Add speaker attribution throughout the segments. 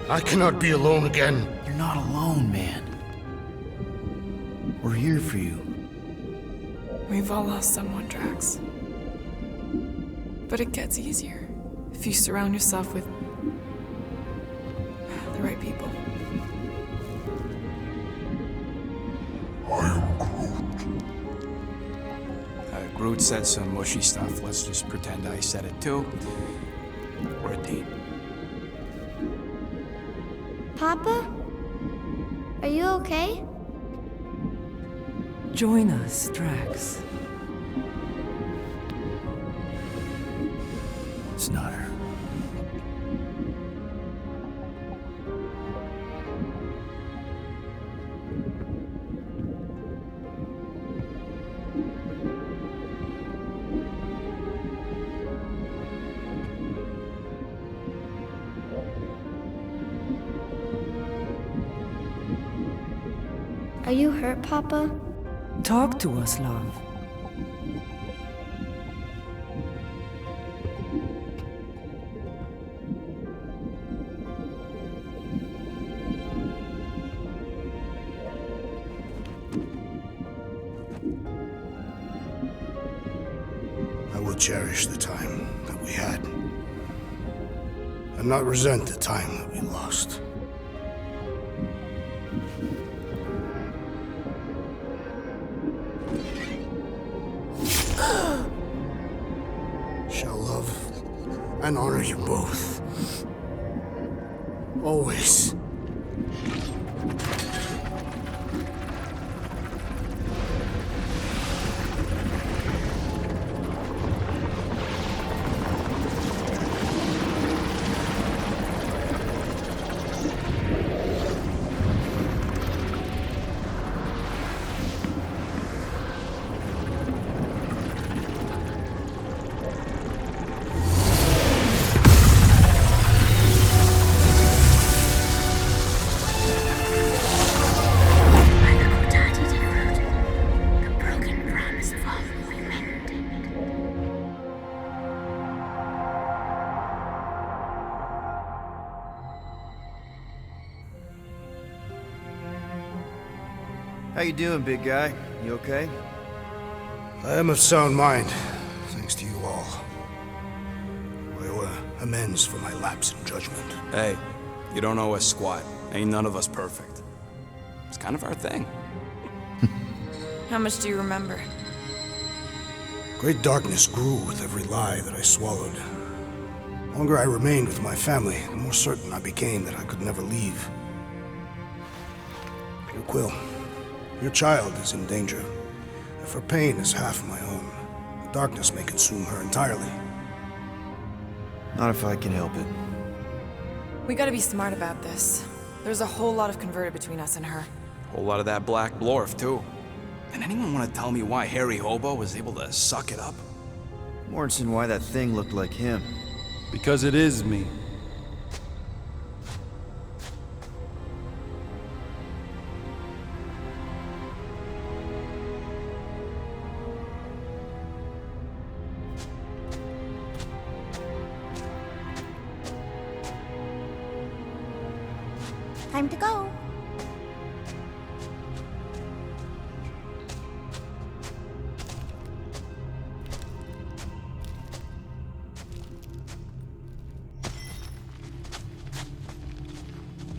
Speaker 1: I cannot be alone again.
Speaker 2: You're not alone, man. We're here for you.
Speaker 3: We've all lost someone, Drax. But it gets easier if you surround yourself with the right people.
Speaker 4: Groot said some mushy stuff. Let's just pretend I said it too. We're a team.
Speaker 5: Papa? Are you okay?
Speaker 6: Join us, Drax.
Speaker 2: It's not her.
Speaker 5: Are you hurt, Papa?
Speaker 6: Talk to us, love.
Speaker 1: I will cherish the time that we had, and not resent the time that we lost. Shall love and honor you both. Always.
Speaker 2: How you doing, big guy? You okay?
Speaker 1: I am of sound mind, thanks to you all. I owe amends for my lapse in judgment.
Speaker 4: Hey, you don't owe us squat. Ain't none of us perfect. It's kind of our thing.
Speaker 3: How much do you remember?
Speaker 1: Great darkness grew with every lie that I swallowed. The longer I remained with my family, the more certain I became that I could never leave. Your Quill, your child is in danger. If her pain is half my own, the darkness may consume her entirely.
Speaker 2: Not if I can help it.
Speaker 3: We gotta be smart about this. There's a whole lot of converted between us and her.
Speaker 4: Whole lot of that black blorf, too. And anyone want to tell me why Harry Hobo was able to suck it up?
Speaker 2: Morrison, why that thing looked like him.
Speaker 7: Because it is me.
Speaker 5: Time to go.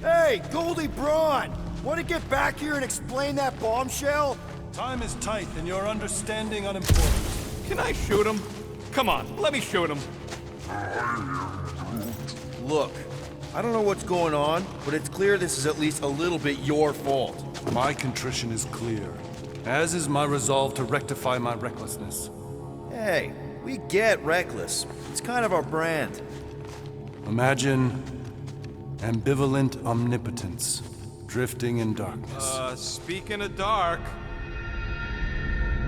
Speaker 8: Hey, Goldie Braun! Want to get back here and explain that bombshell?
Speaker 7: Time is tight and your understanding unimportant.
Speaker 9: Can I shoot him? Come on, let me shoot him.
Speaker 8: Look, I don't know what's going on, but it's clear this is at least a little bit your fault.
Speaker 7: My contrition is clear, as is my resolve to rectify my recklessness.
Speaker 8: Hey, we get reckless. It's kind of our brand.
Speaker 7: Imagine ambivalent omnipotence, drifting in darkness.
Speaker 9: Speaking of dark,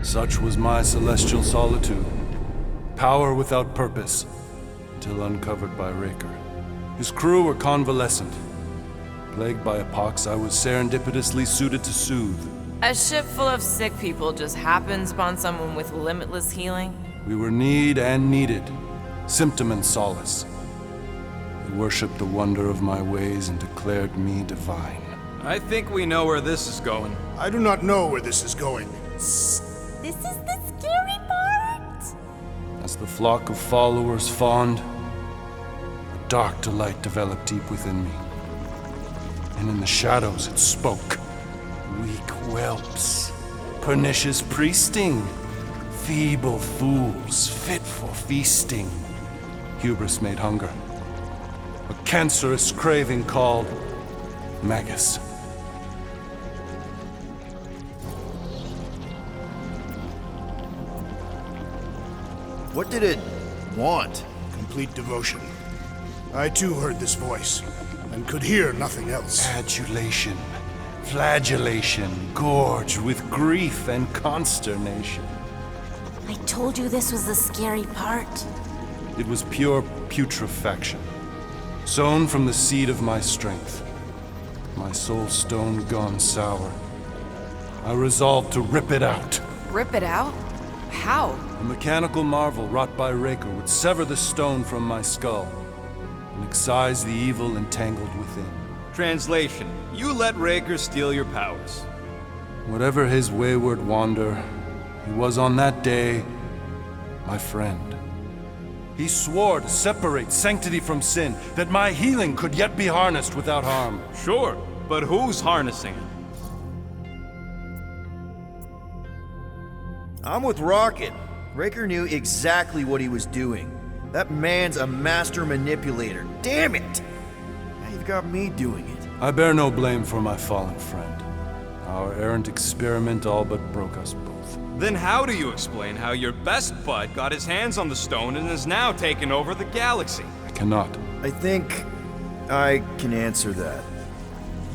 Speaker 7: Such was my celestial solitude. Power without purpose, till uncovered by Raker. His crew were convalescent. Plagued by a pox I was serendipitously suited to soothe.
Speaker 3: A ship full of sick people just happens upon someone with limitless healing.
Speaker 7: We were need and needed, symptom and solace. It worshipped the wonder of my ways and declared me divine.
Speaker 9: I think we know where this is going.
Speaker 1: I do not know where this is going.
Speaker 10: This is the scary part.
Speaker 7: As the flock of followers fawned, a dark delight developed deep within me. And in the shadows it spoke. Weak whelps, pernicious priesting, feeble fools fit for feasting. Hubris made hunger. A cancerous craving called Magus.
Speaker 8: What did it want?
Speaker 1: Complete devotion. I too heard this voice, and could hear nothing else.
Speaker 7: Adulation, flagellation, gorged with grief and consternation.
Speaker 10: I told you this was the scary part.
Speaker 7: It was pure putrefaction, sown from the seed of my strength. My soul stone gone sour. I resolved to rip it out.
Speaker 3: Rip it out? How?
Speaker 7: A mechanical marvel wrought by Raker would sever the stone from my skull and excise the evil entangled within.
Speaker 9: Translation: you let Raker steal your powers.
Speaker 7: Whatever his wayward wander, he was on that day my friend. He swore to separate sanctity from sin, that my healing could yet be harnessed without harm.
Speaker 9: Sure, but who's harnessing it?
Speaker 8: I'm with Rocket. Raker knew exactly what he was doing. That man's a master manipulator. Damn it! Now you've got me doing it.
Speaker 7: I bear no blame for my fallen friend. Our errant experiment all but broke us both.
Speaker 9: Then how do you explain how your best bud got his hands on the stone and is now taking over the galaxy?
Speaker 7: I cannot.
Speaker 8: I think I can answer that.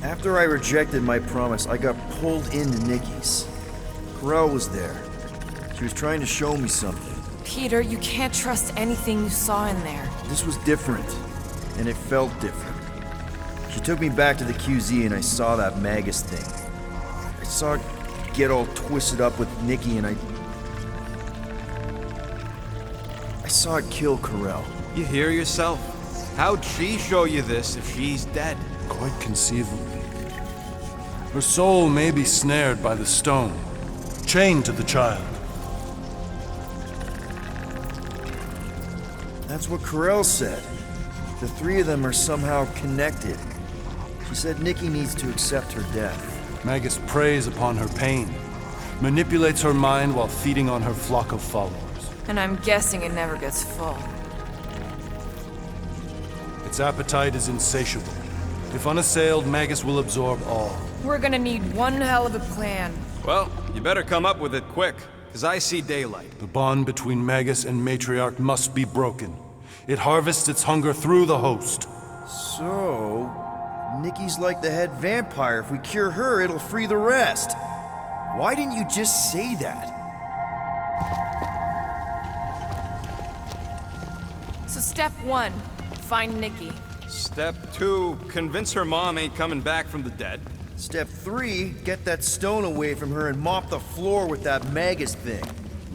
Speaker 8: After I rejected my promise, I got pulled into Nikki's. Corel was there. She was trying to show me something.
Speaker 3: Peter, you can't trust anything you saw in there.
Speaker 8: This was different, and it felt different. She took me back to the QZ and I saw that Magus thing. I saw it get all twisted up with Nikki and I saw it kill Corel.
Speaker 9: You hear yourself? How'd she show you this if she's dead?
Speaker 7: Quite conceivably. Her soul may be snared by the stone, chained to the child.
Speaker 8: That's what Corel said. The three of them are somehow connected. She said Nikki needs to accept her death.
Speaker 7: Magus preys upon her pain, manipulates her mind while feeding on her flock of followers.
Speaker 3: And I'm guessing it never gets full.
Speaker 7: Its appetite is insatiable. If unassailed, Magus will absorb all.
Speaker 3: We're gonna need one hell of a plan.
Speaker 9: Well, you better come up with it quick, because I see daylight.
Speaker 7: The bond between Magus and Matriarch must be broken. It harvests its hunger through the host.
Speaker 8: So, Nikki's like the head vampire. If we cure her, it'll free the rest. Why didn't you just say that?
Speaker 3: So step 1, find Nikki.
Speaker 9: Step 2, convince her mom ain't coming back from the dead.
Speaker 8: Step 3, get that stone away from her and mop the floor with that Magus thing.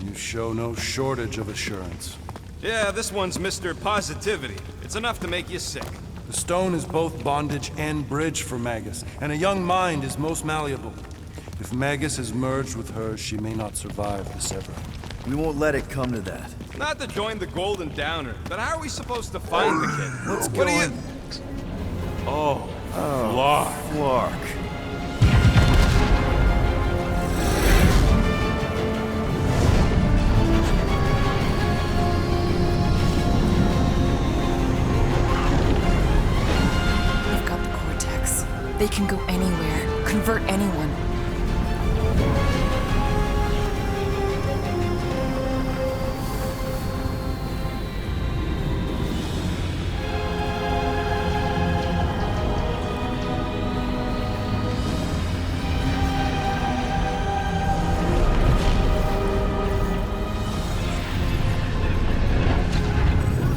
Speaker 7: You show no shortage of assurance.
Speaker 9: Yeah, this one's Mr. Positivity. It's enough to make you sick.
Speaker 7: The stone is both bondage and bridge for Magus, and a young mind is most malleable. If Magus is merged with hers, she may not survive the severing.
Speaker 8: We won't let it come to that.
Speaker 9: Not to join the Golden Downer, but how are we supposed to find the kid?
Speaker 8: What's
Speaker 9: What
Speaker 8: going?
Speaker 9: Oh, Flark.
Speaker 8: Flark.
Speaker 3: They've got the Cortex. They can go anywhere, convert anyone.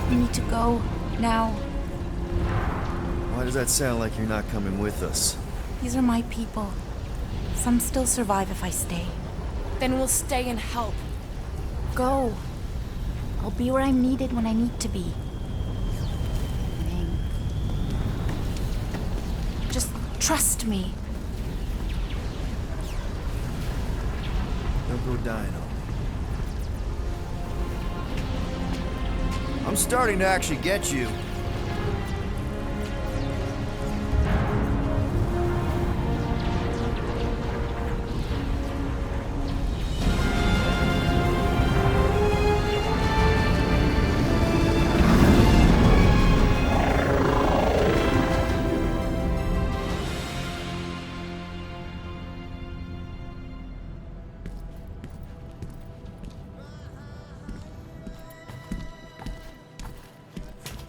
Speaker 10: We need to go now.
Speaker 8: Why does that sound like you're not coming with us?
Speaker 10: These are my people. Some still survive if I stay.
Speaker 3: Then we'll stay and help.
Speaker 10: Go. I'll be where I'm needed when I need to be. Thank Trust me.
Speaker 8: Don't go dying on me. I'm starting to actually get you.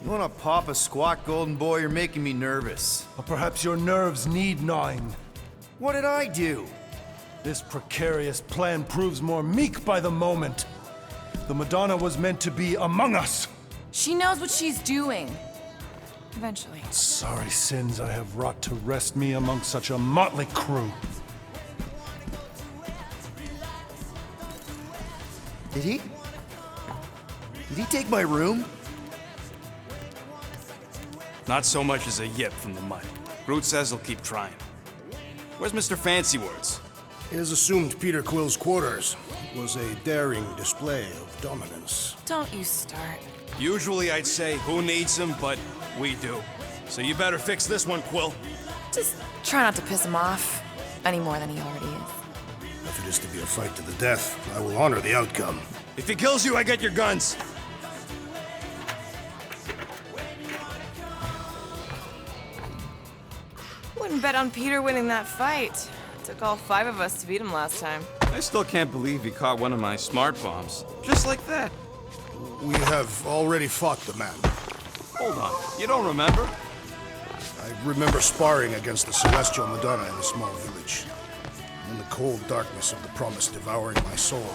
Speaker 8: You wanna pop a squat, golden boy? You're making me nervous.
Speaker 7: Or perhaps your nerves need gnawing.
Speaker 8: What did I do?
Speaker 7: This precarious plan proves more meek by the moment. The Madonna was meant to be among us.
Speaker 3: She knows what she's doing. Eventually.
Speaker 7: Sorry sins I have wrought to wrest me among such a motley crew.
Speaker 8: Did he? Did he take my room?
Speaker 9: Not so much as a yip from the mud. Groot says he'll keep trying. Where's Mr. Fancy Words?
Speaker 1: He has assumed Peter Quill's quarters. It was a daring display of dominance.
Speaker 3: Don't you start.
Speaker 9: Usually I'd say, who needs him, but we do. So you better fix this one, Quill.
Speaker 3: Just try not to piss him off any more than he already is.
Speaker 1: If it is to be a fight to the death, I will honor the outcome.
Speaker 9: If he kills you, I get your guns.
Speaker 3: Wouldn't bet on Peter winning that fight. Took all 5 of us to beat him last time.
Speaker 9: I still can't believe he caught one of my smart bombs. Just like that.
Speaker 1: We have already fought the man.
Speaker 9: Hold on, you don't remember?
Speaker 1: I remember sparring against the Celestial Madonna in a small village. In the cold darkness of the promise devouring my soul,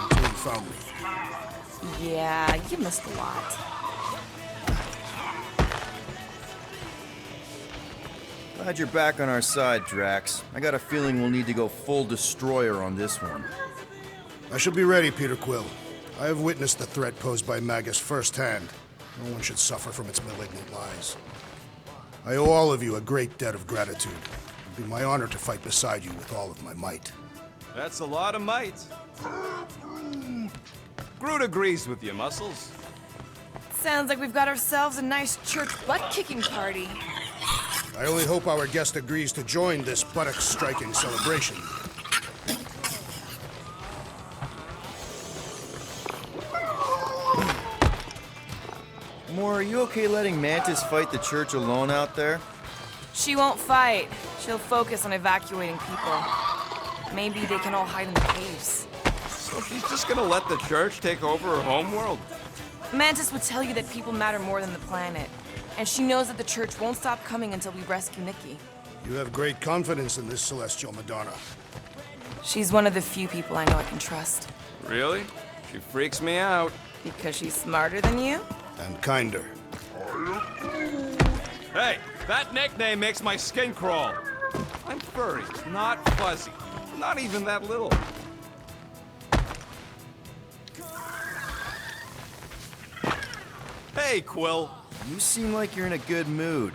Speaker 1: until he found me.
Speaker 3: Yeah, you missed a lot.
Speaker 8: Glad you're back on our side, Drax. I got a feeling we'll need to go full destroyer on this one.
Speaker 1: I shall be ready, Peter Quill. I have witnessed the threat posed by Magus firsthand. No one should suffer from its malignant lies. I owe all of you a great debt of gratitude. It would be my honor to fight beside you with all of my might.
Speaker 9: That's a lot of might. Groot agrees with you, Muscles.
Speaker 3: Sounds like we've got ourselves a nice church butt-kicking party.
Speaker 1: I only hope our guest agrees to join this buttock-striking celebration.
Speaker 8: Moore, are you okay letting Mantis fight the church alone out there?
Speaker 3: She won't fight. She'll focus on evacuating people. Maybe they can all hide in the caves.
Speaker 9: So she's just gonna let the church take over her homeworld?
Speaker 3: Mantis would tell you that people matter more than the planet. And she knows that the church won't stop coming until we rescue Nikki.
Speaker 1: You have great confidence in this Celestial Madonna.
Speaker 3: She's one of the few people I know I can trust.
Speaker 9: Really? She freaks me out.
Speaker 3: Because she's smarter than you?
Speaker 1: And kinder.
Speaker 9: Hey, that nickname makes my skin crawl. I'm furry, not fuzzy. Not even that little. Hey, Quill.
Speaker 8: You seem like you're in a good mood.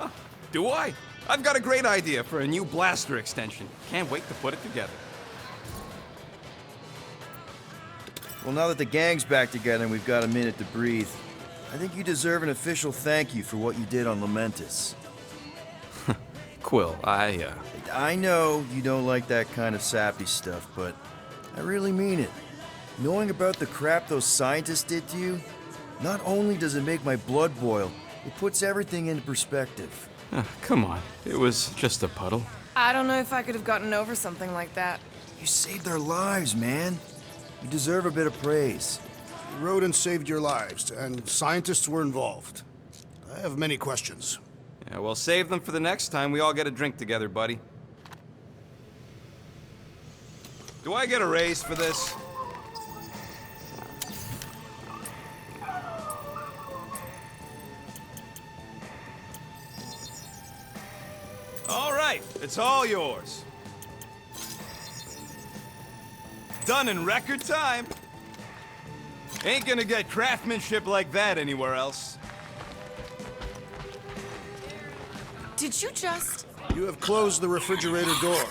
Speaker 9: Oh, do I? I've got a great idea for a new blaster extension. Can't wait to put it together.
Speaker 8: Well, now that the gang's back together and we've got a minute to breathe, I think you deserve an official thank you for what you did on Lamentis.
Speaker 9: Quill,
Speaker 8: I know you don't like that kind of sappy stuff, but I really mean it. Knowing about the crap those scientists did to you, not only does it make my blood boil, it puts everything into perspective.
Speaker 9: Come on. It was just a puddle.
Speaker 3: I don't know if I could have gotten over something like that.
Speaker 8: You saved their lives, man. You deserve a bit of praise.
Speaker 1: You rode and saved your lives, and scientists were involved. I have many questions.
Speaker 9: Yeah, well, save them for the next time we all get a drink together, buddy. Do I get a raise for this? All right, it's all yours. Done in record time. Ain't gonna get craftsmanship like that anywhere else.
Speaker 3: Did you just...
Speaker 1: You have closed the refrigerator door.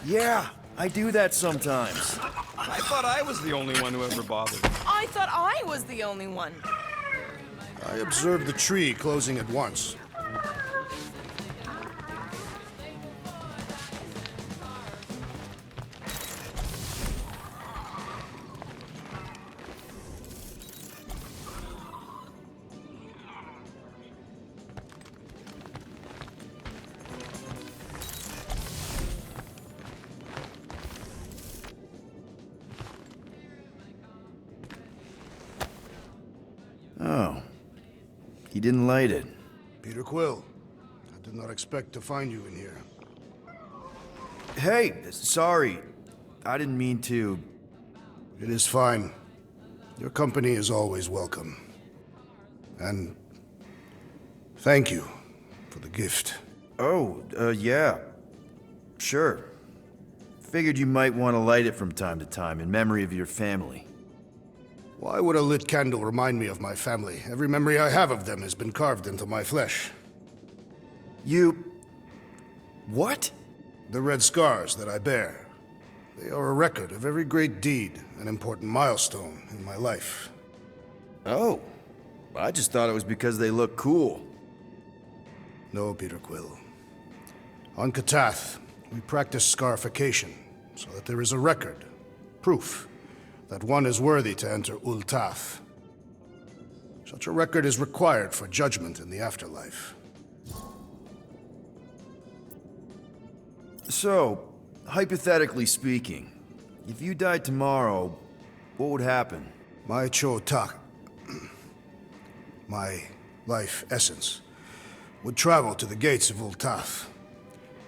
Speaker 8: Yeah, I do that sometimes.
Speaker 9: I thought I was the only one who ever bothered.
Speaker 11: I thought I was the only one.
Speaker 1: I observed the tree closing at once.
Speaker 8: Oh. He didn't light it.
Speaker 1: Peter Quill, I did not expect to find you in here.
Speaker 8: Hey, sorry. I didn't mean to.
Speaker 1: It is fine. Your company is always welcome. And thank you for the gift.
Speaker 8: Oh, yeah. Sure. Figured you might want to light it from time to time in memory of your family.
Speaker 1: Why would a lit candle remind me of my family? Every memory I have of them has been carved into my flesh.
Speaker 8: You... what?
Speaker 1: The red scars that I bear. They are a record of every great deed, an important milestone in my life.
Speaker 8: Oh. I just thought it was because they look cool.
Speaker 1: No, Peter Quill. On Katath, we practice scarification, so that there is a record, proof, that one is worthy to enter Ul'Tath. Such a record is required for judgment in the afterlife.
Speaker 8: So, hypothetically speaking, if you died tomorrow, what would happen?
Speaker 1: My Cho-Tak, my life essence, would travel to the gates of Ul'Tath.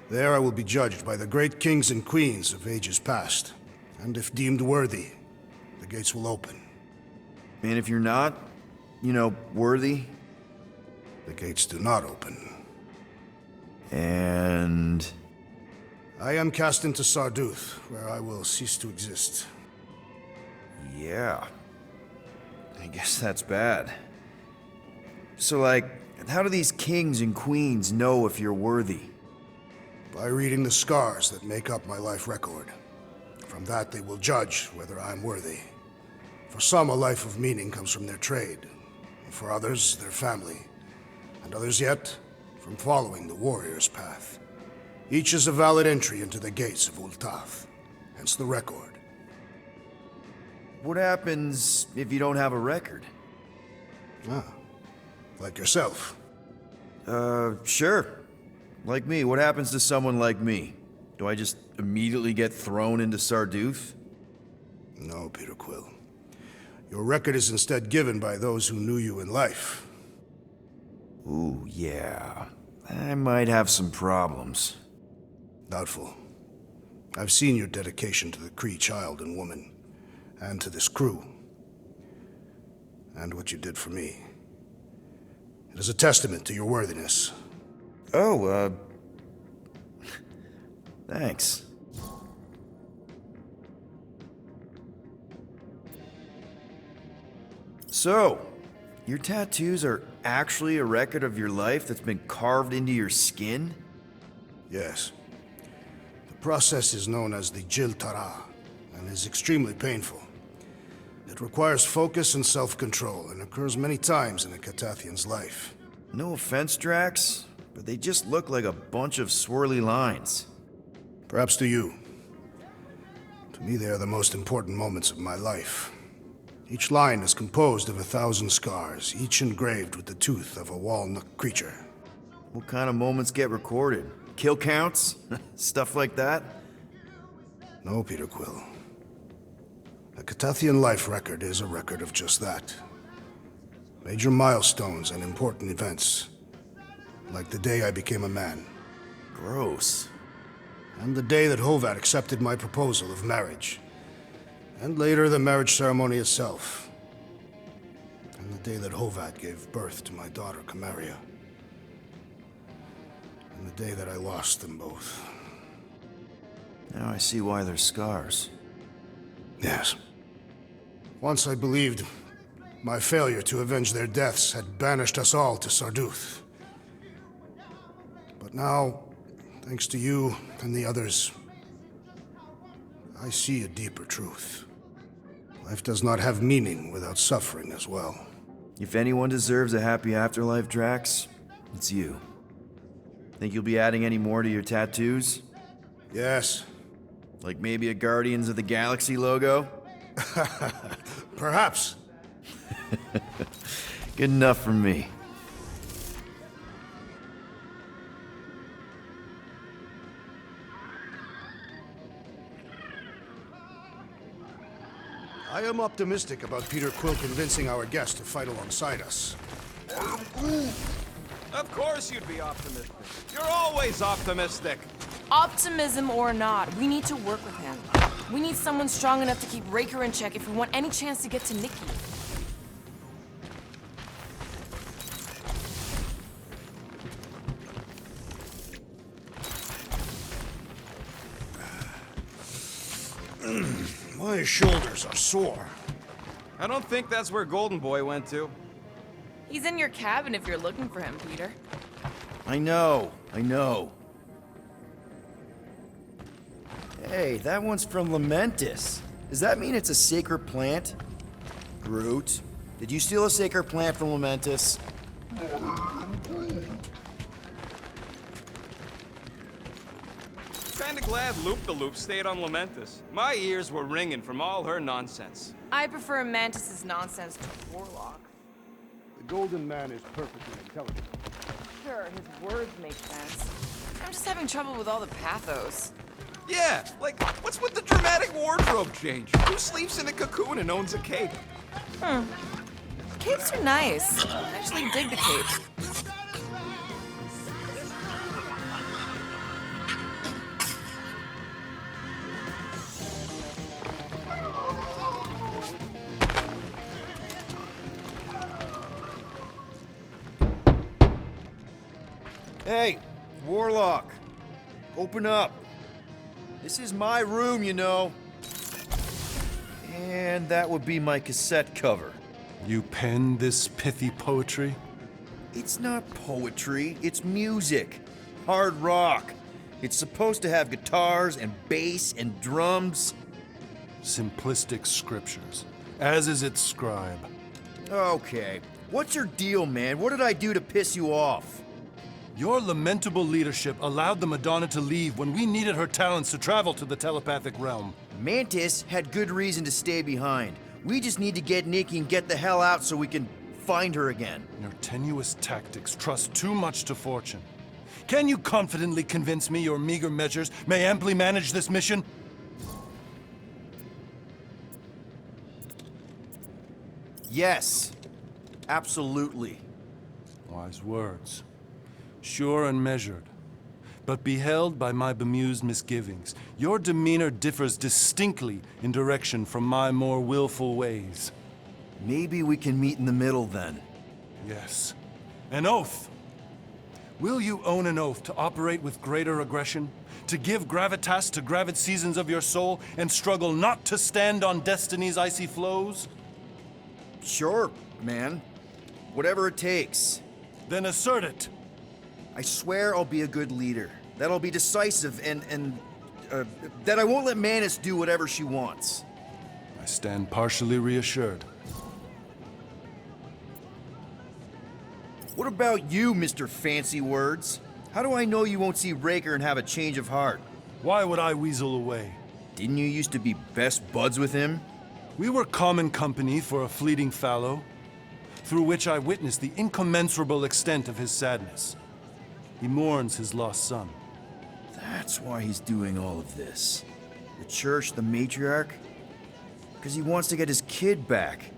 Speaker 1: There I will be judged by the great kings and queens of ages past, and if deemed worthy, the gates will open.
Speaker 8: And if you're not, worthy?
Speaker 1: The gates do not open.
Speaker 8: And...
Speaker 1: I am cast into Sarduth, where I will cease to exist.
Speaker 8: yeah. I guess that's bad. So, how do these kings and queens know if you're worthy?
Speaker 1: By reading the scars that make up my life record. From that they will judge whether I'm worthy. For some, a life of meaning comes from their trade. For others, their family. And others yet, from following the warrior's path. Each is a valid entry into the gates of Ul'Tath. Hence the record.
Speaker 8: What happens if you don't have a record?
Speaker 1: Ah, like yourself.
Speaker 8: Sure. Like me, what happens to someone like me? Do I just immediately get thrown into Sarduth?
Speaker 1: No, Peter Quill. Your record is instead given by those who knew you in life.
Speaker 8: Ooh, yeah. I might have some problems.
Speaker 1: Doubtful. I've seen your dedication to the Kree child and woman, and to this crew. And what you did for me. It is a testament to your worthiness.
Speaker 8: Oh, thanks. So, your tattoos are actually a record of your life that's been carved into your skin?
Speaker 1: Yes. The process is known as the Jil Tara, and is extremely painful. It requires focus and self-control, and occurs many times in a Katathian's life.
Speaker 8: No offense, Drax, but they just look like a bunch of swirly lines.
Speaker 1: Perhaps to you. To me, they are the most important moments of my life. Each line is composed of 1,000 scars, each engraved with the tooth of a walnut creature.
Speaker 8: What kind of moments get recorded? Kill counts? Stuff like that?
Speaker 1: No, Peter Quill. A Katathian life record is a record of just that. Major milestones and important events. Like the day I became a man.
Speaker 8: Gross.
Speaker 1: And the day that Hovat accepted my proposal of marriage. And later, the marriage ceremony itself. And the day that Hovat gave birth to my daughter, Kamaria. And the day that I lost them both.
Speaker 8: Now I see why they're scars.
Speaker 1: Yes. Once I believed my failure to avenge their deaths had banished us all to Sarduth. But now, Thanks to you and the others, I see a deeper truth. Life does not have meaning without suffering as well.
Speaker 8: If anyone deserves a happy afterlife, Drax, it's you. Think you'll be adding any more to your tattoos?
Speaker 1: Yes.
Speaker 8: Like maybe a Guardians of the Galaxy logo?
Speaker 1: Perhaps.
Speaker 8: Good enough for me.
Speaker 1: I am optimistic about Peter Quill convincing our guest to fight alongside us.
Speaker 9: Of course you'd be optimistic. You're always optimistic.
Speaker 11: Optimism or not, we need to work with him. We need someone strong enough to keep Raker in check if we want any chance to get to Nikki.
Speaker 1: My shoulders are sore.
Speaker 9: I don't think that's where Golden Boy went to.
Speaker 11: He's in your cabin if you're looking for him, Peter.
Speaker 8: I know. Hey, that one's from Lamentis. Does that mean it's a sacred plant? Groot, did you steal a sacred plant from Lamentis?
Speaker 9: Kinda glad Loop-the-Loop stayed on Lamentis. My ears were ringing from all her nonsense.
Speaker 11: I prefer Mantis's nonsense to Warlock.
Speaker 1: The Golden Man is perfectly intelligent.
Speaker 11: Sure, his words make sense. I'm just having trouble with all the pathos.
Speaker 9: Yeah, like, what's with the dramatic wardrobe change? Who sleeps in a cocoon and owns a cape?
Speaker 11: Capes are nice. I actually dig the cape.
Speaker 8: Hey, Warlock, open up. This is my room, you know. And that would be my cassette cover.
Speaker 7: You pen this pithy poetry?
Speaker 8: It's not poetry, it's music. Hard rock. It's supposed to have guitars and bass and drums.
Speaker 7: Simplistic scriptures, as is its scribe.
Speaker 8: Okay, what's your deal, man? What did I do to piss you off?
Speaker 7: Your lamentable leadership allowed the Madonna to leave when we needed her talents to travel to the telepathic realm.
Speaker 8: Mantis had good reason to stay behind. We just need to get Nikki and get the hell out so we can find her again.
Speaker 7: Your tenuous tactics trust too much to fortune. Can you confidently convince me your meager measures may amply manage this mission?
Speaker 8: Yes, absolutely.
Speaker 7: Wise words. Sure and measured. But beheld by my bemused misgivings, your demeanor differs distinctly in direction from my more willful ways.
Speaker 8: Maybe we can meet in the middle then.
Speaker 7: Yes. An oath! Will you own an oath to operate with greater aggression? To give gravitas to gravid seasons of your soul and struggle not to stand on destiny's icy flows?
Speaker 8: Sure, man. Whatever it takes.
Speaker 7: Then assert it!
Speaker 8: I swear I'll be a good leader. That I'll be decisive and that I won't let Mantis do whatever she wants.
Speaker 7: I stand partially reassured.
Speaker 8: What about you, Mr. Fancy Words? How do I know you won't see Raker and have a change of heart?
Speaker 7: Why would I weasel away?
Speaker 8: Didn't you used to be best buds with him?
Speaker 7: We were common company for a fleeting fallow, through which I witnessed the incommensurable extent of his sadness. He mourns his lost son.
Speaker 8: That's why he's doing all of this. The church, the matriarch? Because he wants to get his kid back.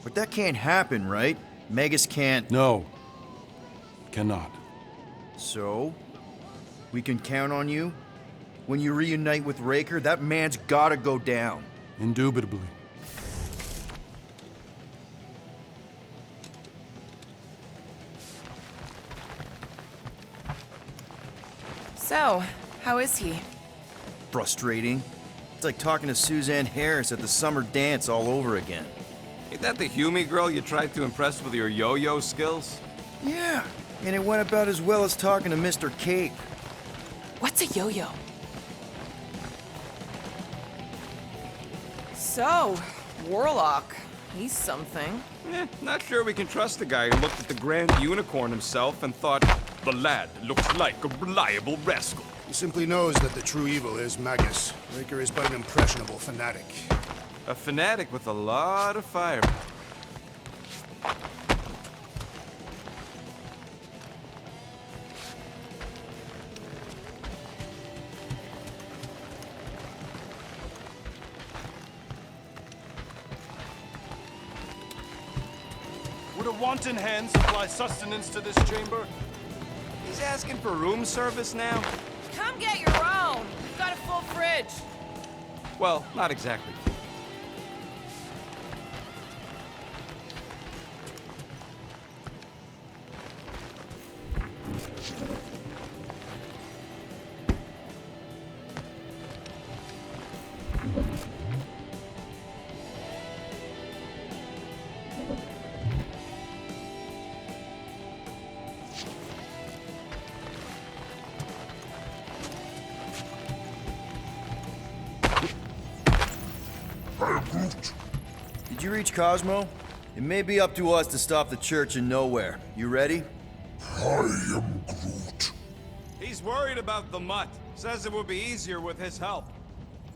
Speaker 8: But that can't happen, right? Magus can't...
Speaker 7: No. Cannot.
Speaker 8: So? We can count on you? When you reunite with Raker, that man's gotta go down.
Speaker 7: Indubitably.
Speaker 11: So, how is he?
Speaker 8: Frustrating. It's like talking to Suzanne Harris at the summer dance all over again.
Speaker 9: Ain't that the Hume girl you tried to impress with your yo-yo skills?
Speaker 8: Yeah, and it went about as well as talking to Mr. Cape.
Speaker 11: That's a yo-yo. So, Warlock. He's something.
Speaker 9: Not sure we can trust the guy who looked at the Grand Unicorn himself and thought, the lad looks like a reliable rascal.
Speaker 1: He simply knows that the true evil is Magus. Raker is but an impressionable fanatic.
Speaker 9: A fanatic with a lot of fire.
Speaker 7: Would a wanton hand supply sustenance to this chamber?
Speaker 9: He's asking for room service now?
Speaker 11: Come get your own. We've got a full fridge.
Speaker 9: Well, not exactly.
Speaker 8: Did you reach Cosmo? It may be up to us to stop the Church in Nowhere. You ready?
Speaker 9: He's worried about the mutt. Says it would be easier with his help.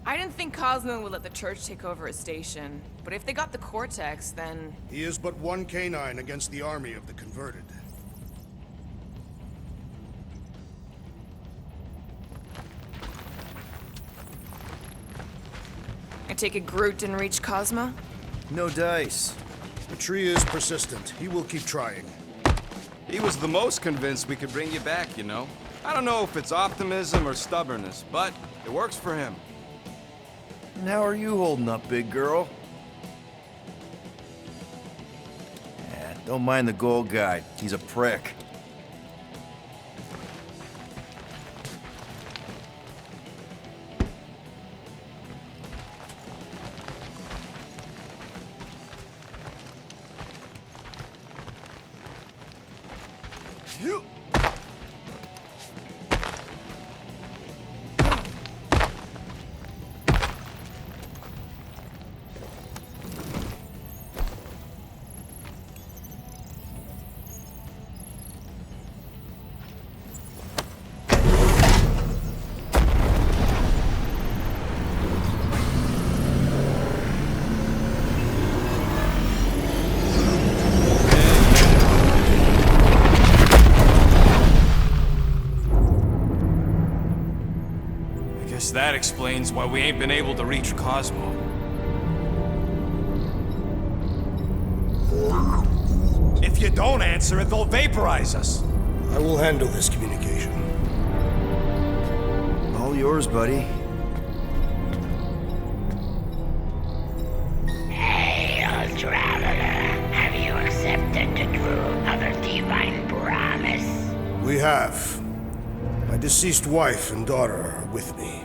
Speaker 11: I didn't think Cosmo would let the church take over his station. But if they got the Cortex, then...
Speaker 1: He is but one canine against the army of the converted.
Speaker 11: I take it Groot didn't reach Cosmo?
Speaker 8: No dice.
Speaker 1: The tree is persistent. He will keep trying.
Speaker 9: He was the most convinced we could bring you back, you know? I don't know if it's optimism or stubbornness, but it works for him.
Speaker 8: And how are you holding up, big girl? Don't mind the gold guy. He's a prick.
Speaker 9: That explains why we ain't been able to reach Cosmo. If you don't answer it, they'll vaporize us.
Speaker 1: I will handle this communication.
Speaker 8: All yours, buddy.
Speaker 12: Hail, traveler. Have you accepted the true of a divine promise?
Speaker 1: We have. My deceased wife and daughter are with me.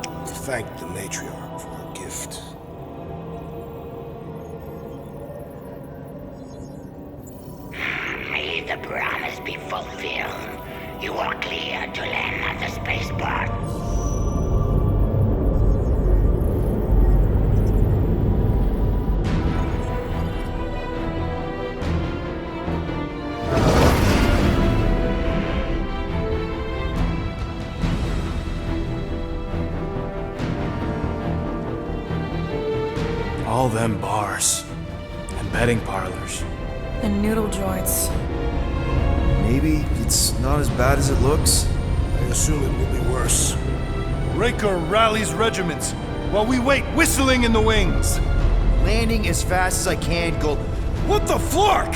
Speaker 1: To thank the matriarch for her gift.
Speaker 12: May the promise be fulfilled. You are clear to land at the spaceport.
Speaker 4: All them bars. And betting parlors.
Speaker 3: And noodle joints.
Speaker 8: Maybe it's not as bad as it looks.
Speaker 1: I assume it will be worse.
Speaker 7: Raker rallies regiments while we wait whistling in the wings.
Speaker 8: Landing as fast as I can, Gold. What the flark?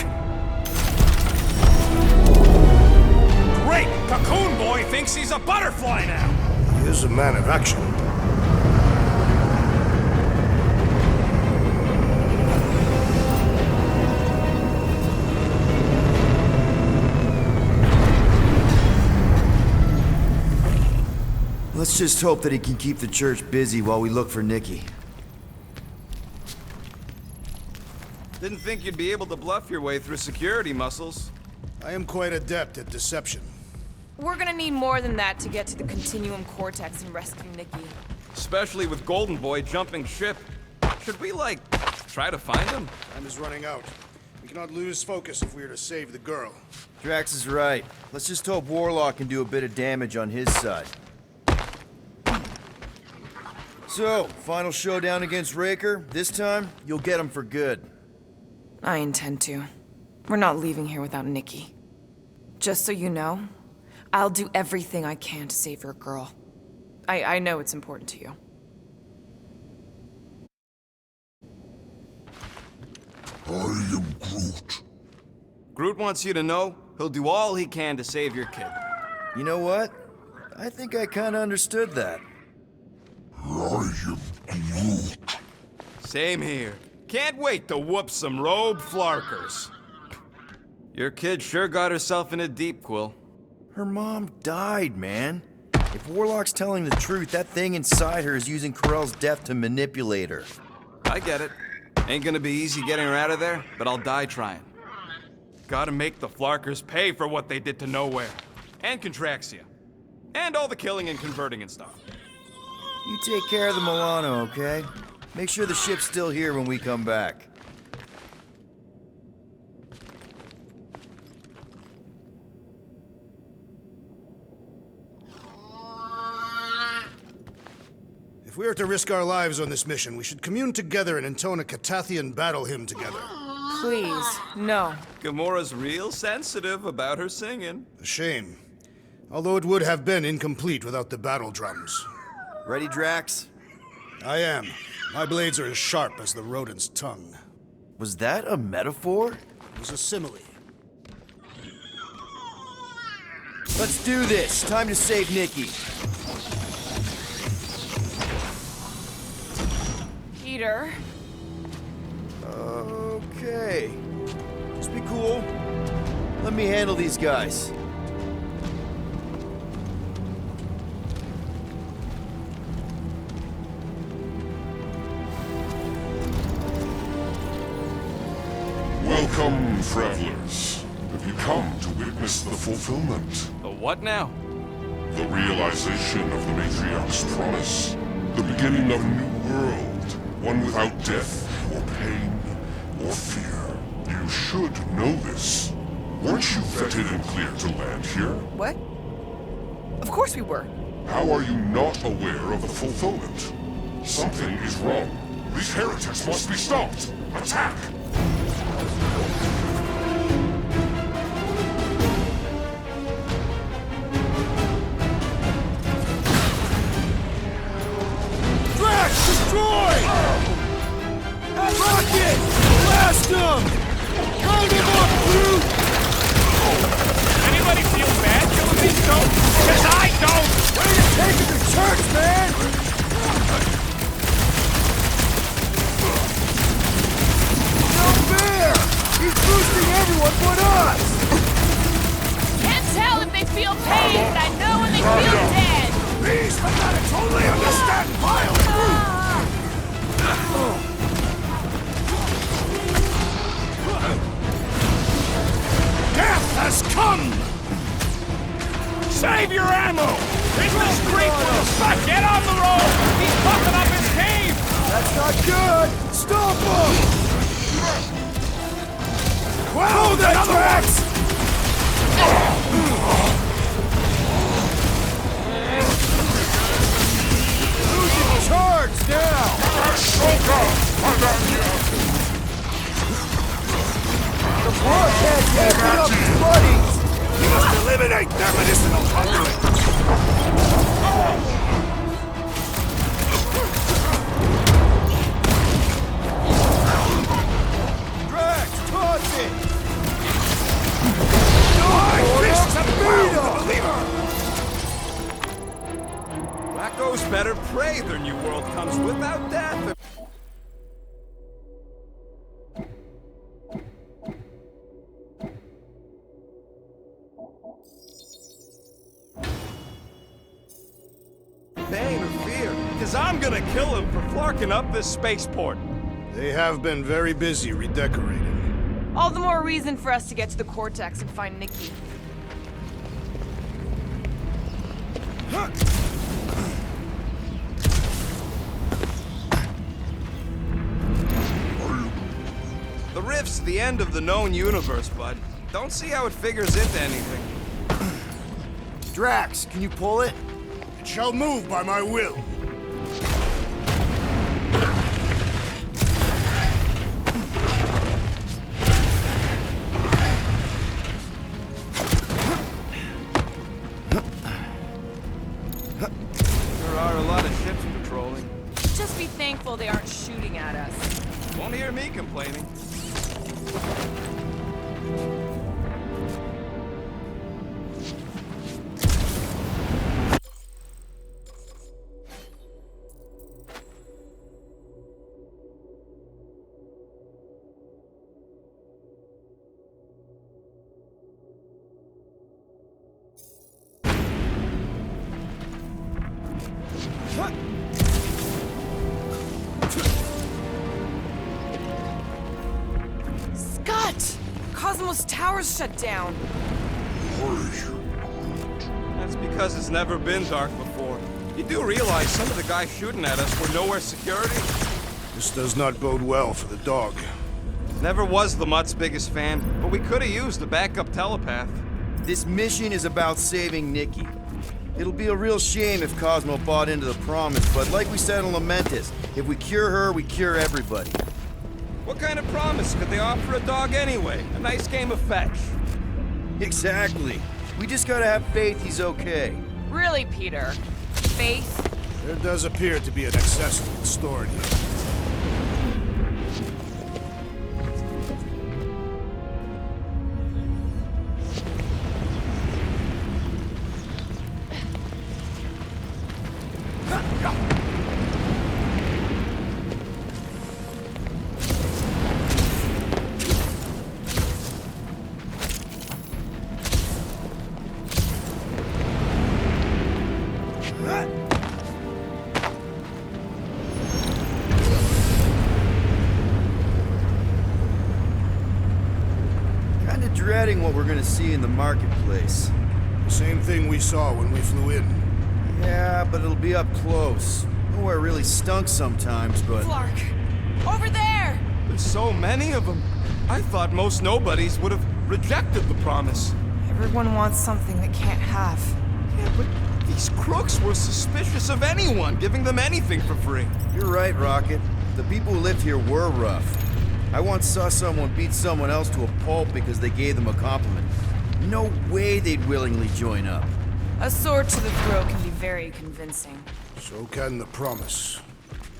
Speaker 9: Great! Cocoon Boy thinks he's a butterfly now!
Speaker 1: He is a man of action.
Speaker 8: Let's just hope that he can keep the church busy while we look for Nikki.
Speaker 9: Didn't think you'd be able to bluff your way through security muscles.
Speaker 1: I am quite adept at deception.
Speaker 11: We're gonna need more than that to get to the Continuum Cortex and rescue Nikki.
Speaker 9: Especially with Golden Boy jumping ship. Should we, like, try to find him?
Speaker 1: Time is running out. We cannot lose focus if we are to save the girl.
Speaker 8: Drax is right. Let's just hope Warlock can do a bit of damage on his side. So, final showdown against Raker. This time, you'll get him for good.
Speaker 11: I intend to. We're not leaving here without Nikki. Just so you know, I'll do everything I can to save your girl. I know it's important to you.
Speaker 13: I am Groot.
Speaker 9: Groot wants you to know he'll do all he can to save your kid.
Speaker 8: You know what? I think I kinda understood that.
Speaker 13: I am Groot.
Speaker 9: Same here. Can't wait to whoop some robe flarkers. Your kid sure got herself in a deep, Quill.
Speaker 8: Her mom died, man. If Warlock's telling the truth, that thing inside her is using Corell's death to manipulate her.
Speaker 9: I get it. Ain't gonna be easy getting her out of there, but I'll die trying. Gotta make the Flarkers pay for what they did to Nowhere. And Contraxia. And all the killing and converting and stuff.
Speaker 8: You take care of the Milano, okay? Make sure the ship's still here when we come back.
Speaker 1: If we are to risk our lives on this mission, we should commune together and intone a Catathian battle hymn together.
Speaker 11: Please, no.
Speaker 9: Gamora's real sensitive about her singing.
Speaker 1: A shame. Although it would have been incomplete without the battle drums.
Speaker 8: Ready, Drax?
Speaker 1: I am. My blades are as sharp as the rodent's tongue.
Speaker 8: Was that a metaphor?
Speaker 1: It was a simile.
Speaker 8: Let's do this. Time to save Nikki.
Speaker 11: Peter.
Speaker 8: Okay. Just be cool. Let me handle these guys.
Speaker 13: Welcome, travelers. Have you come to witness the fulfillment?
Speaker 9: The what now?
Speaker 13: The realization of the Matriarch's promise. The beginning of a new world. One without death, or pain, or fear. You should know this. Weren't you vetted and cleared to land here?
Speaker 11: What? Of course we were.
Speaker 13: How are you not aware of the fulfillment? Something is wrong. These heretics must be stopped. Attack!
Speaker 8: Destroy! Rocket! Blast them! Round them up, Groot!
Speaker 4: Anybody feel bad killing these stones? Because I don't!
Speaker 8: Where are you taking the church, man? No fair! He's boosting everyone but us!
Speaker 11: Can't tell if they feel pain, but I know when they feel dead.
Speaker 1: These fanatics only understand vile brute! Death has come!
Speaker 4: Save your ammo! It's the street will stop! Get on the road! He's fucking up his cave!
Speaker 8: That's not good! Stop him!
Speaker 1: Well, the tracks!
Speaker 8: Losing charge now! The blood can't get up his buddies!
Speaker 1: We must eliminate their medicinal conduit!
Speaker 8: Drax, toss it!
Speaker 1: My fists have found the believer!
Speaker 9: Wacko's better pray their new world comes without death. Pain or fear, because I'm gonna kill him for flarking up this spaceport.
Speaker 1: They have been very busy redecorating.
Speaker 11: All the more reason for us to get to the Cortex and find Nikki.
Speaker 9: the end of the known universe, bud. Don't see how it figures into anything.
Speaker 8: Drax, can you pull it?
Speaker 1: It shall move by my will.
Speaker 9: There are a lot of ships patrolling.
Speaker 11: Just be thankful they aren't shooting at us.
Speaker 9: Won't hear me complaining.
Speaker 11: Scott! Cosmos Tower's shut down.
Speaker 9: That's because it's never been dark before. You do realize some of the guys shooting at us were nowhere security?
Speaker 1: This does not bode well for the dog.
Speaker 9: Never was the Mutt's biggest fan, but we could have used a backup telepath.
Speaker 8: This mission is about saving Nikki. It'll be a real shame if Cosmo bought into the promise, but like we said in Lamentus, if we cure her, we cure everybody.
Speaker 9: What kind of promise could they offer a dog anyway? A nice game of fetch.
Speaker 8: Exactly. We just gotta have faith he's okay.
Speaker 11: Really, Peter? Faith?
Speaker 1: There does appear to be an accessory stored here.
Speaker 8: Kinda dreading what we're gonna see in the marketplace.
Speaker 1: The same thing we saw when we flew in.
Speaker 8: Yeah, but it'll be up close. Nowhere really stunk sometimes, but...
Speaker 11: Flark! Over there!
Speaker 9: There's so many of them. I thought most nobodies would have rejected the promise.
Speaker 11: Everyone wants something they can't have.
Speaker 9: Yeah, but these crooks were suspicious of anyone giving them anything for free.
Speaker 8: You're right, Rocket. The people who lived here were rough. I once saw someone beat someone else to a pulp because they gave them a compliment. No way they'd willingly join up.
Speaker 11: A sword to the throat can be very convincing.
Speaker 1: So can the promise.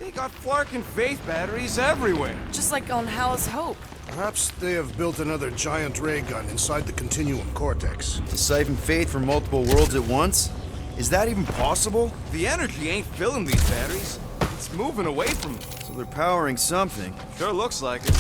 Speaker 9: They got Flark and Faith batteries everywhere.
Speaker 11: Just like on Hal's Hope.
Speaker 1: Perhaps they have built another giant ray gun inside the Continuum Cortex.
Speaker 8: To siphon faith from multiple worlds at once? Is that even possible?
Speaker 9: The energy ain't filling these batteries. It's moving away from them.
Speaker 8: So they're powering something.
Speaker 9: Sure looks like it.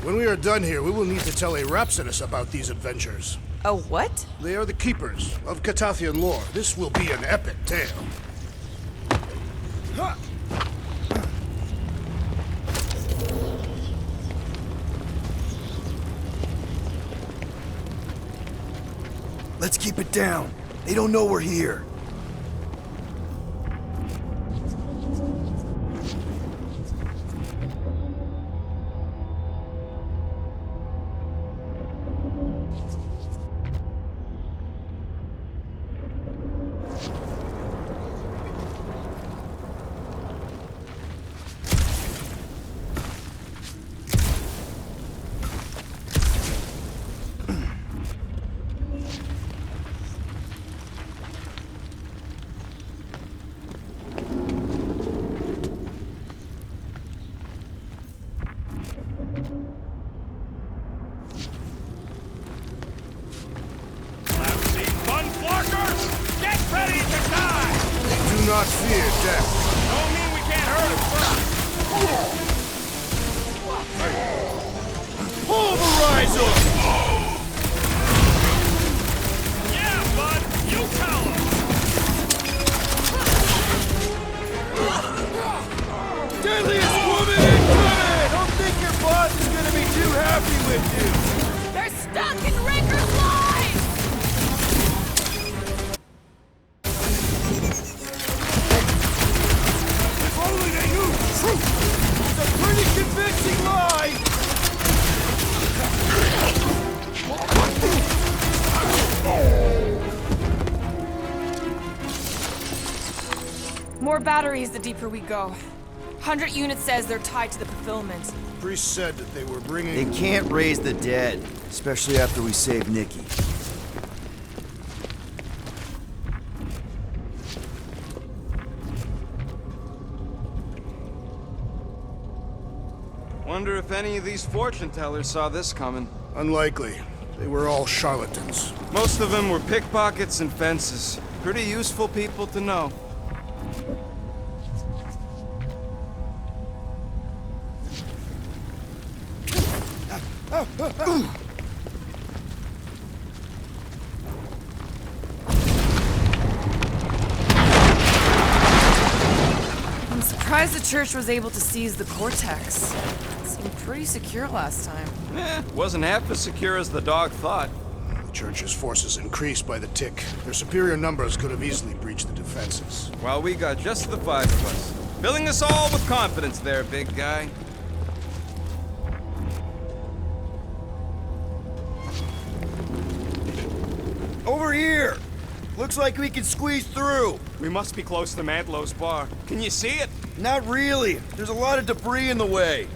Speaker 1: When we are done here, we will need to tell a Rhapsodus about these adventures.
Speaker 11: A what?
Speaker 1: They are the keepers of Catathian lore. This will be an epic tale.
Speaker 8: Let's keep it down. They don't know we're here.
Speaker 1: Do not fear death.
Speaker 9: Don't mean we can't hurt him.
Speaker 8: Pulverizer!
Speaker 9: Yeah, bud. You tell him.
Speaker 8: Deadliest woman incoming! Don't think your boss is gonna be too happy with you!
Speaker 11: They're stuck in Raker's line! batteries the deeper we go. 100 units says they're tied to the fulfillment.
Speaker 1: Priest said that they were bringing...
Speaker 8: They can't raise the dead, especially after we save Nikki.
Speaker 9: Wonder if any of these fortune tellers saw this coming.
Speaker 1: Unlikely. They were all charlatans.
Speaker 9: Most of them were pickpockets and fences. Pretty useful people to know.
Speaker 11: I'm surprised the church was able to seize the Cortex. It seemed pretty secure last time.
Speaker 9: Wasn't half as secure as the dog thought.
Speaker 1: The church's forces increased by the tick. Their superior numbers could have easily breached the defenses.
Speaker 9: Well, we got just the 5 of us. Filling us all with confidence there, big guy.
Speaker 8: Over here! Looks like we can squeeze through.
Speaker 9: We must be close to Mantlow's bar. Can you see it?
Speaker 8: Not really. There's a lot of debris in the way.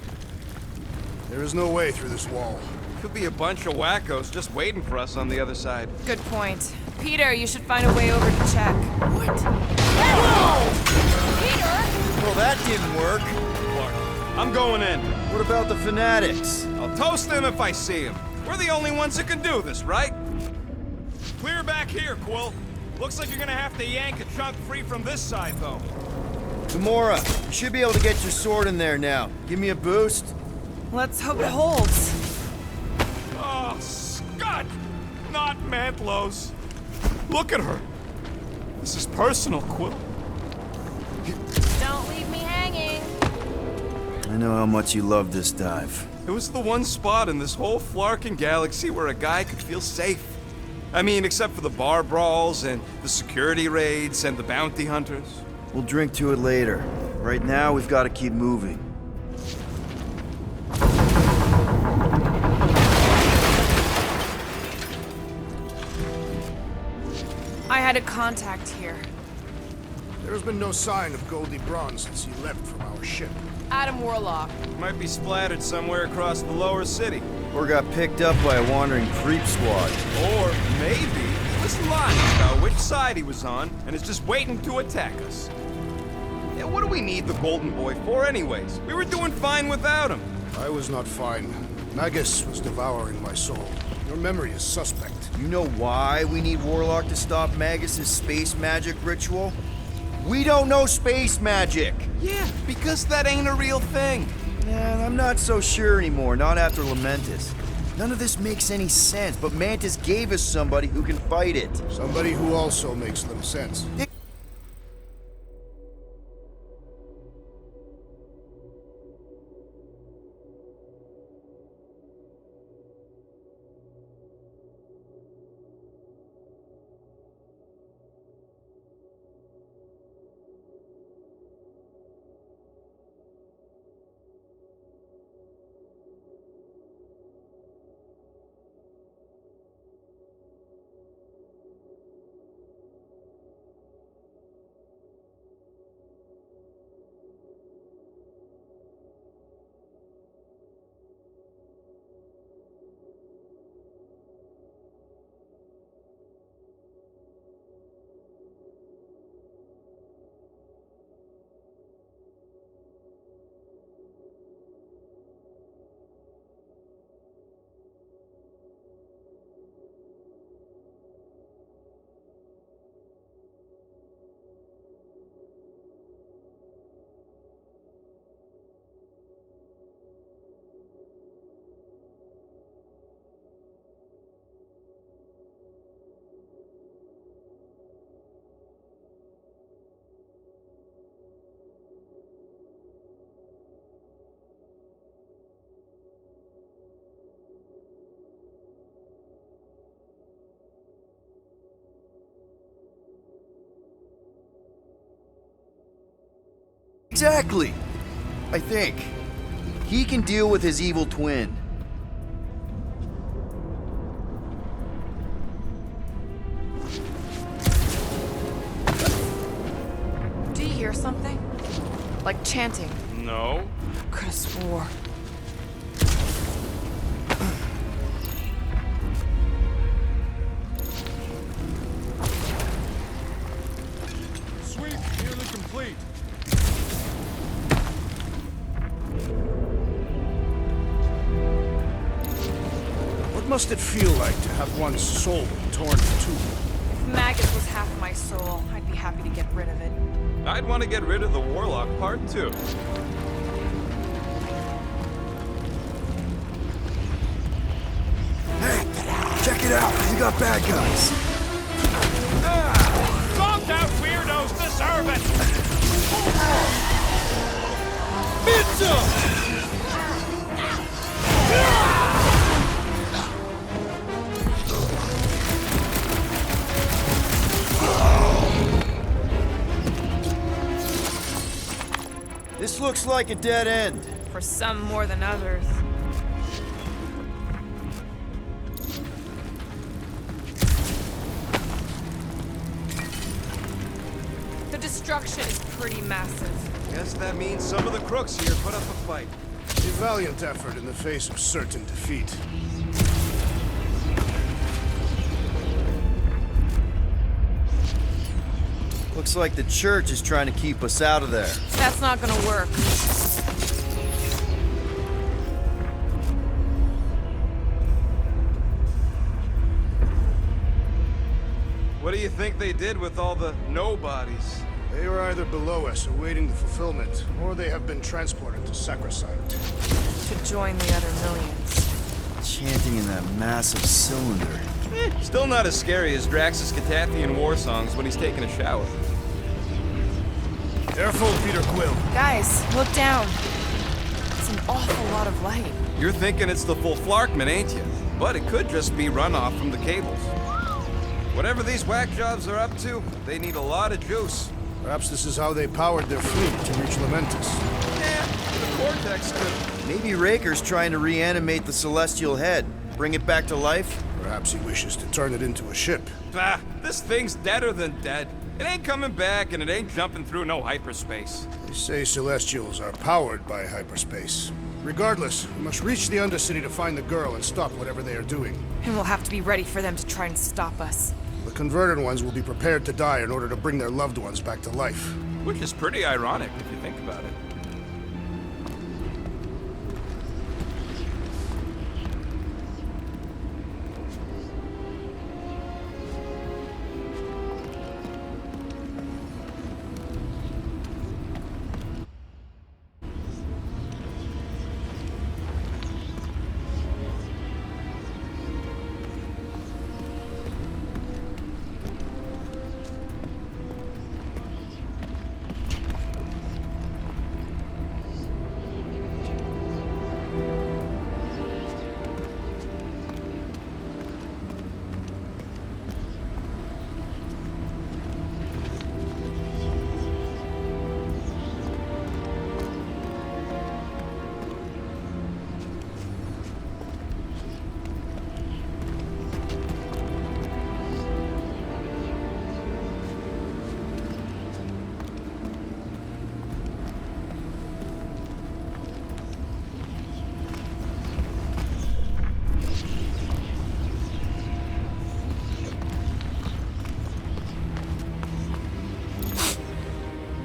Speaker 1: There is no way through this wall.
Speaker 9: Could be a bunch of wackos just waiting for us on the other side.
Speaker 11: Good point. Peter, you should find a way over to check.
Speaker 8: What?
Speaker 11: Whoa! Peter!
Speaker 8: Well, that didn't work.
Speaker 9: Look, I'm going in.
Speaker 8: What about the fanatics?
Speaker 9: I'll toast them if I see them. We're the only ones who can do this, right? Clear back here, Quill. Looks like you're gonna have to yank a chunk free from this side, though.
Speaker 8: Gamora, you should be able to get your sword in there now. Give me a boost.
Speaker 11: Let's hope it holds.
Speaker 9: Oh, Scott! Not Mantlow's. Look at her. This is personal, Quill.
Speaker 11: Don't leave me hanging.
Speaker 8: I know how much you love this dive.
Speaker 9: It was the one spot in this whole Flarkin galaxy where a guy could feel safe. I mean, except for the bar brawls and the security raids and the bounty hunters.
Speaker 8: We'll drink to it later. Right now, we've got to keep moving.
Speaker 11: I had a contact here.
Speaker 1: There has been no sign of Goldie Braun since he left from our ship.
Speaker 11: Adam Warlock.
Speaker 9: Might be splattered somewhere across the lower city.
Speaker 8: Or got picked up by a wandering creep squad.
Speaker 9: Or maybe he was lying about which side he was on and is just waiting to attack us. Yeah, what do we need the Golden Boy for anyways? We were doing fine without him.
Speaker 1: I was not fine. Magus was devouring my soul. Your memory is suspect.
Speaker 8: You know why we need Warlock to stop Magus's space magic ritual? We don't know space magic!
Speaker 9: Yeah, because that ain't a real thing.
Speaker 8: Yeah, I'm not so sure anymore, not after Lamentus. None of this makes any sense, but Mantis gave us somebody who can fight it.
Speaker 1: Somebody who also makes little sense.
Speaker 8: Exactly! I think. He can deal with his evil twin.
Speaker 11: Do you hear something? Like chanting.
Speaker 9: No.
Speaker 11: Could've swore.
Speaker 7: Sweep nearly complete.
Speaker 1: What must it feel like to have one's soul torn in two?
Speaker 11: If Magus was half my soul, I'd be happy to get rid of it.
Speaker 9: I'd want to get rid of the Warlock part too.
Speaker 8: Hey, check it out. We got bad guys.
Speaker 9: Zonked out weirdos deserve it!
Speaker 8: This looks like a dead end.
Speaker 11: For some more than others. The destruction is pretty massive.
Speaker 9: Guess that means some of the crooks here put up a fight.
Speaker 1: A valiant effort in the face of certain defeat.
Speaker 8: Looks like the church is trying to keep us out of there.
Speaker 11: That's not gonna work.
Speaker 9: What do you think they did with all the nobodies?
Speaker 1: They are either below us awaiting the fulfillment, or they have been transported to Sacrosanct.
Speaker 11: To join the other millions.
Speaker 8: Chanting in that massive cylinder.
Speaker 9: Still not as scary as Drax's Catathian war songs when he's taking a shower.
Speaker 1: Careful, Peter Quill.
Speaker 11: Guys, look down. It's an awful lot of light.
Speaker 9: You're thinking it's the full Flarkman, ain't you? But it could just be runoff from the cables. Whatever these whack jobs are up to, they need a lot of juice.
Speaker 1: Perhaps this is how they powered their fleet to reach Lamentus.
Speaker 9: Yeah, the Cortex could.
Speaker 8: Maybe Raker's trying to reanimate the Celestial Head. Bring it back to life?
Speaker 1: Perhaps he wishes to turn it into a ship.
Speaker 9: Ah, this thing's deader than dead. It ain't coming back, and it ain't jumping through no hyperspace.
Speaker 1: They say Celestials are powered by hyperspace. Regardless, we must reach the Undercity to find the girl and stop whatever they are doing.
Speaker 11: And we'll have to be ready for them to try and stop us.
Speaker 1: The converted ones will be prepared to die in order to bring their loved ones back to life.
Speaker 9: Which is pretty ironic, if you think about it.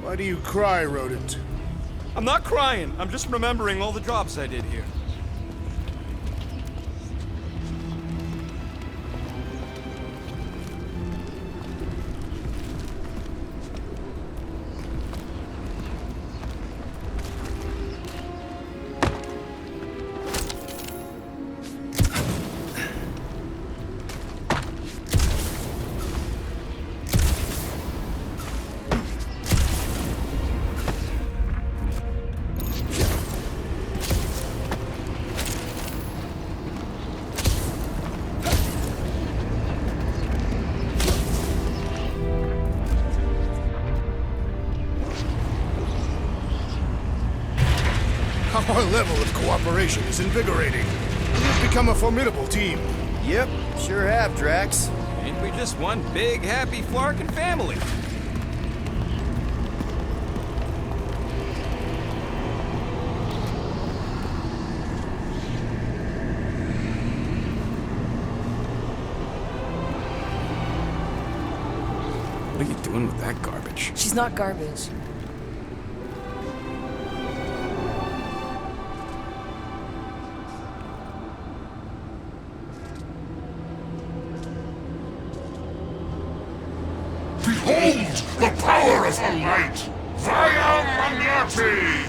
Speaker 1: Why do you cry, Rodent?
Speaker 9: I'm not crying. I'm just remembering all the jobs I did here.
Speaker 1: Our level of cooperation is invigorating. We've become a formidable team.
Speaker 8: Yep, sure have, Drax.
Speaker 9: Ain't we just one big, happy Flarkin family?
Speaker 4: doing with that garbage?
Speaker 11: She's not garbage.
Speaker 13: Behold the power of her light! Vaya Maniati!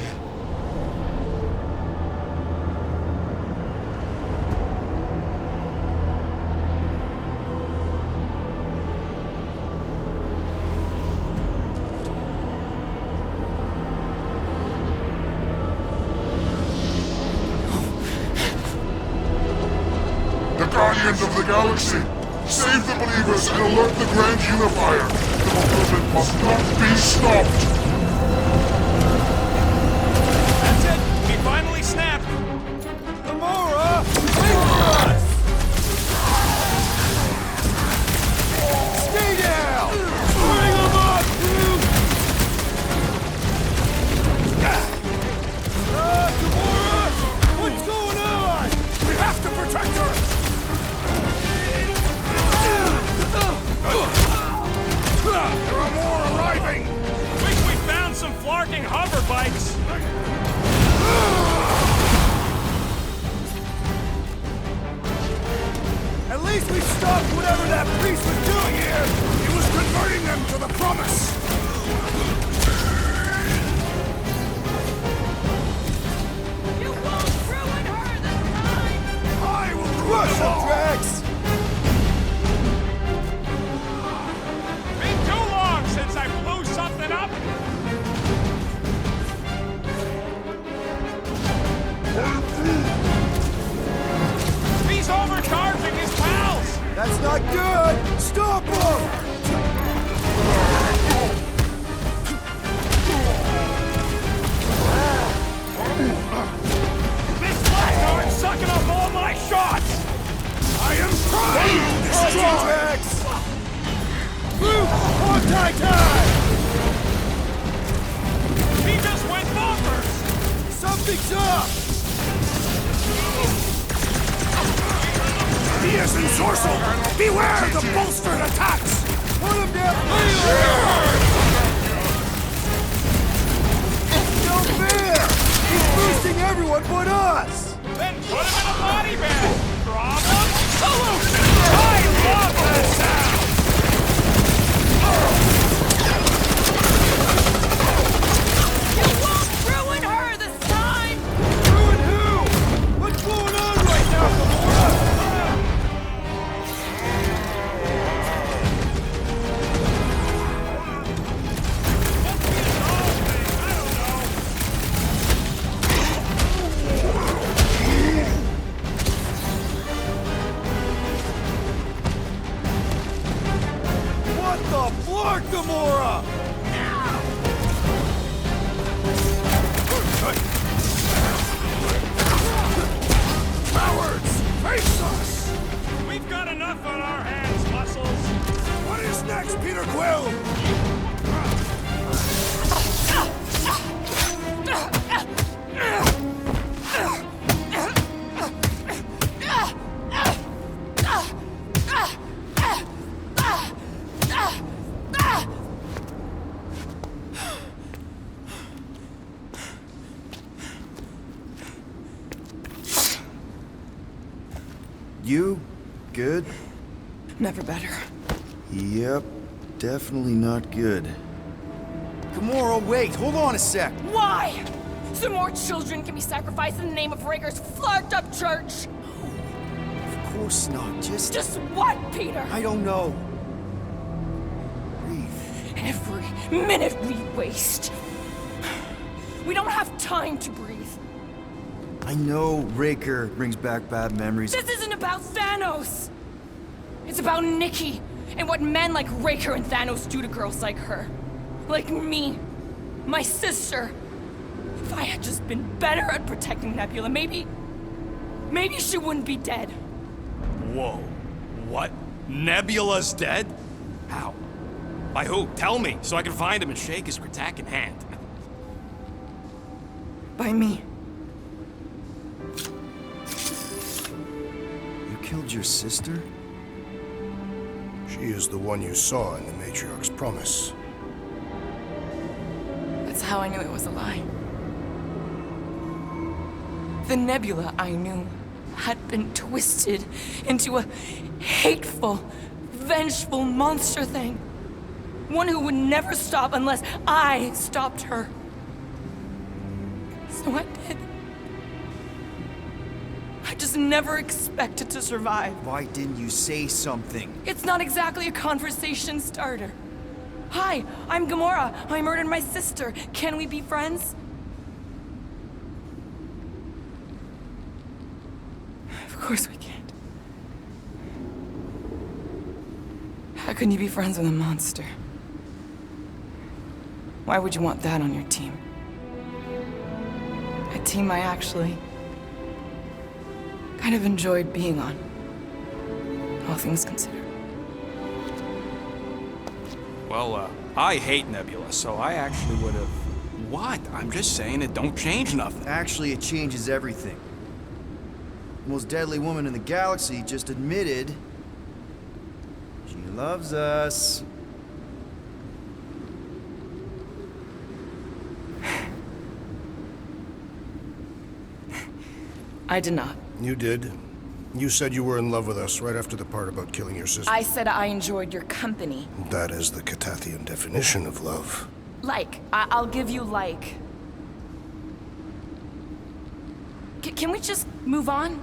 Speaker 13: The Guardians of the Galaxy! Save the believers and alert the Grand Unifier! The movement must not be stopped!
Speaker 9: That's it! We finally snapped!
Speaker 8: Gamora! Wait for us! Stay down! Bring them up, dude! Gamora! What's going on? We have to protect her!
Speaker 9: There are more arriving! Wish we found some flarking hover bikes!
Speaker 8: At least we stopped whatever that priest was doing here!
Speaker 1: He was converting them to the promise!
Speaker 11: You won't ruin her this time!
Speaker 1: I will
Speaker 8: Crush
Speaker 1: them
Speaker 8: them,
Speaker 1: all!
Speaker 8: Drax!
Speaker 9: Been too long since I blew something up! He's overcharging his pals!
Speaker 8: That's not good! Stop him!
Speaker 9: This blackguard's sucking up all my shots!
Speaker 1: I am trying to destroy!
Speaker 8: Drax! Luke! Anti-time!
Speaker 9: He just went bonkers!
Speaker 8: Something's up!
Speaker 1: He is ensorcelled! Beware the bolstered attacks!
Speaker 8: Put him down! No fair! He's boosting everyone but us!
Speaker 9: Then put him in a body bag! Problem? Solution! I love that sound!
Speaker 11: You won't ruin her this time!
Speaker 8: Ruin who? What's going on right now, Gamora? What the flark, Gamora?
Speaker 1: Cowards! Face us!
Speaker 9: We've got enough on our hands, muscles!
Speaker 1: What is next, Peter Quill?
Speaker 8: You? Good?
Speaker 11: Never better.
Speaker 8: Yep. Definitely not good. Gamora, wait! Hold on a sec!
Speaker 11: Why? So more children can be sacrificed in the name of Raker's flarked up church?
Speaker 8: Of course not.
Speaker 11: Just what, Peter?
Speaker 8: I don't know. Breathe.
Speaker 11: Every minute we waste. We don't have time to breathe.
Speaker 8: I know Raker brings back bad memories.
Speaker 11: This isn't about Thanos! It's about Nikki, and what men like Raker and Thanos do to girls like her. Like me. My sister. If I had just been better at protecting Nebula, maybe she wouldn't be dead.
Speaker 9: Whoa. What? Nebula's dead? How? By who? Tell me, so I can find him and shake his Kratakan hand.
Speaker 11: By me.
Speaker 8: You killed your sister?
Speaker 1: She He is the one you saw in the Matriarch's promise.
Speaker 3: That's how I knew it was a lie. The Nebula I knew had been twisted into a hateful, vengeful monster thing. One who would never stop unless I stopped her. So I did. I just never expected to survive.
Speaker 8: Why didn't you say something?
Speaker 3: It's not exactly a conversation starter. Hi, I'm Gamora. I murdered my sister. Can we be friends? Of course we can't. How can you be friends with a monster? Why would you want that on your team? A team I actually kind of enjoyed being on, all things considered.
Speaker 4: Well, I hate Nebula, so I actually would have... What? I'm just saying it don't change nothing.
Speaker 8: Actually, it changes everything. The most deadly woman in the galaxy just admitted she loves us.
Speaker 3: I did not.
Speaker 1: You did. You said you were in love with us right after the part about killing your sister.
Speaker 3: I said I enjoyed your company.
Speaker 1: That is the Catathian definition of love.
Speaker 3: Like. I'll give you like. Can we just move on?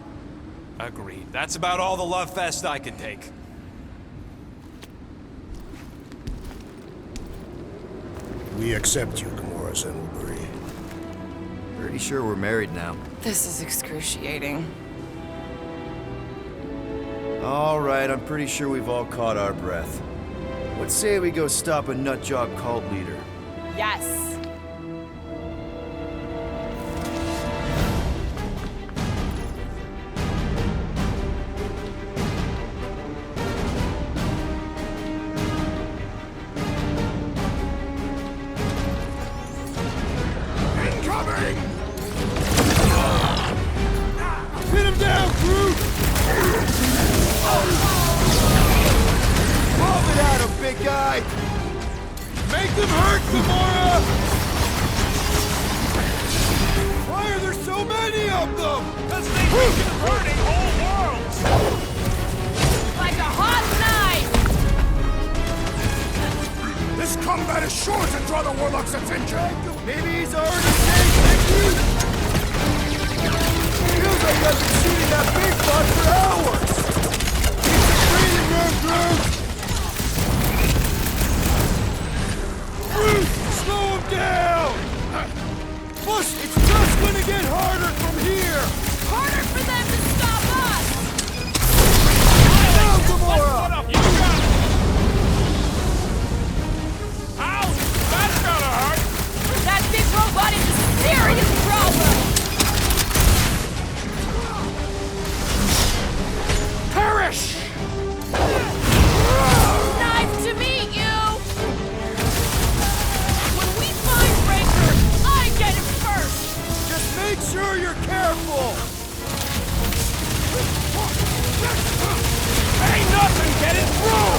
Speaker 4: Agreed. That's about all the love fest I can take.
Speaker 1: We accept you, Gamora Zenobari.
Speaker 8: Pretty sure we're married now.
Speaker 3: This is excruciating.
Speaker 8: All right, I'm pretty sure we've all caught our breath. Let's say we go stop a nutjob cult leader.
Speaker 3: Yes.
Speaker 1: Incoming! Pin him down, Groot! Lob it at him, big guy! Make them hurt, Gamora! Why are there so many of them? Because they think it's hurting whole worlds!
Speaker 11: Like a hot knife!
Speaker 1: This combat is sure to draw the Warlock's attention!
Speaker 8: Maybe he's already taken you! Feels like I've been shooting that big buck for hours! Keep the breathing room, Groot! Groot, slow him down! Plus, it's just gonna get harder from here!
Speaker 11: Harder for them to stop us!
Speaker 8: Now, Gamora!
Speaker 11: Ouch! That's gotta hurt! That big robot is a serious problem!
Speaker 1: Perish!
Speaker 11: Nice to meet you! When we find Raker, I get it first!
Speaker 8: Just make sure you're careful!
Speaker 1: Ain't nothing getting through!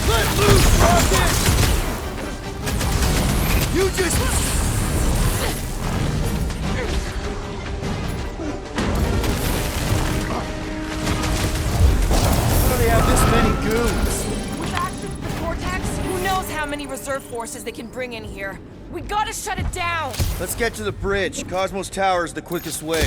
Speaker 8: Let loose, Rocket! You just... How do they have this many goons?
Speaker 11: With access to the Vortex, who knows how many reserve forces they can bring in here? We gotta shut it down!
Speaker 8: Let's get to the bridge. Cosmos Tower is the quickest way.